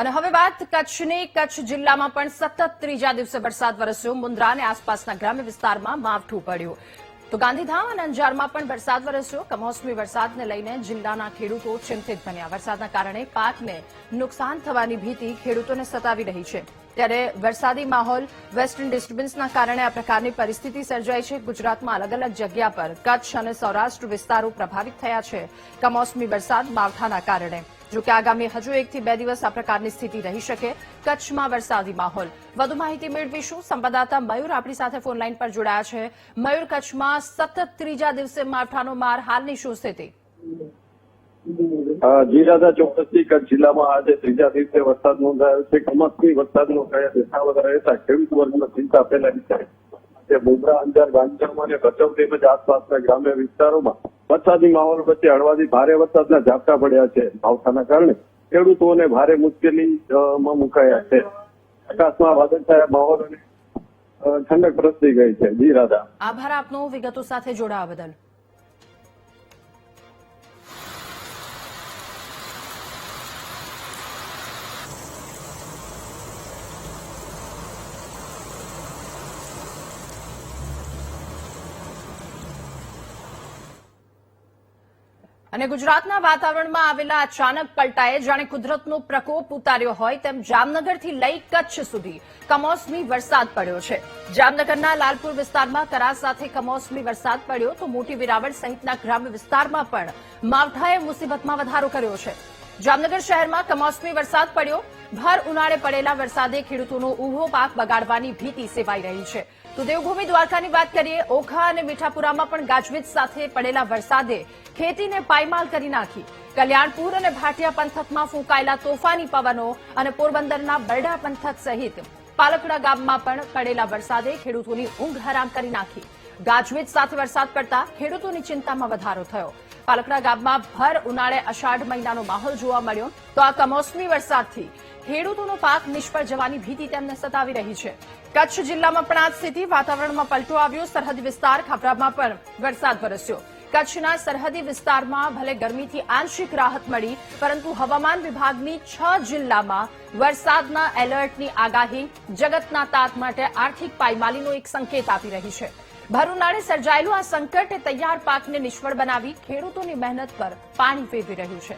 અને હવે વાત કચ્છની કચ્છ જિલ્લામાં પણ સતત ત્રીજા દિવસે વરસાદ વરસ્યો। મુન્દ્રા અને આસપાસના ગ્રામ્ય વિસ્તારમાં માવઠું પડ્યું તો ગાંધીધામ અને અંજારમાં પણ વરસાદ વરસ્યો। કમોસમી વરસાદને લઈને જિલ્લાના ખેડૂતો ચિંતિત બન્યા। વરસાદના કારણે પાકને નુકસાન થવાની ભીતિ ખેડૂતોને સતાવી રહી છે। ત્યારે વરસાદી માહોલ વેસ્ટર્ન ડિસ્ટર્બન્સના કારણે આ પ્રકારની પરિસ્થિતિ સર્જાઈ છે। ગુજરાતમાં અલગ અલગ જગ્યા પર કચ્છ અને સૌરાષ્ટ્ર વિસ્તારો પ્રભાવિત થયા છે કમોસમી વરસાદ માવઠાના કારણે। જો કે આગામી હજુ 1 થી 2 દિવસ આ પ્રકારની સ્થિતિ રહી શકે। કચ્છમાં વરસાદી માહોલ વધુ માહિતી મેળવીશું। સંવાદદાતા મયુર આપણી સાથે ફોન લાઈન પર જોડાયા છે। મયુર, કચ્છમાં સતત ત્રીજા દિવસે માવઠાનો માર, હાલની શું સ્થિતિ? જી દાદા, ચોક્કસથી કચ્છ જિલ્લામાં આજે ત્રીજા દિવસે વરસાદ નોંધાયો છે। કમોસમી વરસાદનો યથાવત રહેતા ખેડૂત વર્ગમાં ચિંતા ફેલાઈ છે। મુન્દ્રા, અંજાર, ગાંધીધામ અને ભચાઉ તેમજ આસપાસના ગ્રામ્ય વિસ્તારોમાં વરસાદી માહોલ વચ્ચે હળવાથી ભારે વરસાદના ઝાપટા પડ્યા છે। માવઠાના કારણે ખેડૂતોને ભારે મુશ્કેલીમાં મુકાયા છે। આકાશમાં વાદળછાયા માહોલ અને ઠંડક પ્રસરી ગઈ છે। જી રાધા, આભાર આપનો વિગતો સાથે જોડાવા બદલ। અને ગુજરાતના વાતાવરણમાં આવેલા અચાનક પલટાએ જાણે કુદરતનો પ્રકોપ ઉતાર્યો હોય તેમ જામનગરથી લઈ કચ્છ સુધી કમોસમી વરસાદ પડ્યો છે। જામનગરના લાલપુર વિસ્તારમાં કરા સાથે કમોસમી વરસાદ પડ્યો તો મોટી વેરાવળ સહિતના ગ્રામ્ય વિસ્તારમાં પણ માવઠાએ મુસીબતમાં વધારો કર્યો છે। જામનગર શહેરમાં કમોસમી વરસાદ પડ્યો। ભર ઉનાળે પડેલા વરસાદે ખેડૂતોનો ઊભો પાક બગાડવાની ભીતિ સેવાઈ રહી છે। તો દેવભૂમિ દ્વારકાની વાત કરીએ। ઓખા અને મીઠાપુરામાં પણ ગાજવીજ સાથે પડેલા વરસાદે ખેતીને પાયમાલ કરી નાખી। કલ્યાણપુર અને ભાટિયા પંથકમાં ફૂંકાયેલા તોફાની પવનો અને પોરબંદરના બરડા પંથક સહિત પાલકડા ગામમાં પણ પડેલા વરસાદે ખેડૂતોની ઊંઘ હરામ કરી નાખી। ગાજવીજ સાથે વરસાદ પડતા ખેડૂતોની ચિંતામાં વધારો થયો। પાલકડા ગામમાં ભર ઉનાળે અષાઢ મહિનાનો માહોલ જોવા મળ્યો તો આ કમોસમી વરસાદથી ખેડૂતોનો પાક નિષ્ફળ જવાની ભીતિ તેમને સતાવી રહી છે। કચ્છ જિલ્લામાં પણ આ સ્થિતિ, વાતાવરણમાં પલટો આવ્યો। સરહદી વિસ્તાર ખાપરામાં પણ વરસાદ વરસ્યો। કચ્છના સરહદી વિસ્તારમાં ભલે ગરમીથી આંશિક રાહત મળી, પરંતુ હવામાન વિભાગની 6 જિલ્લામાં વરસાદના એલર્ટની આગાહી જગતના તાત માટે આર્થિક પાયમાલીનો એક સંકેત આપી રહી છે। ભર ઉનાળે સર્જાયેલું આ સંકટે તૈયાર પાકને નિષ્ફળ બનાવી ખેડૂતોની મહેનત પર પાણી ફેરવી રહ્યું છે।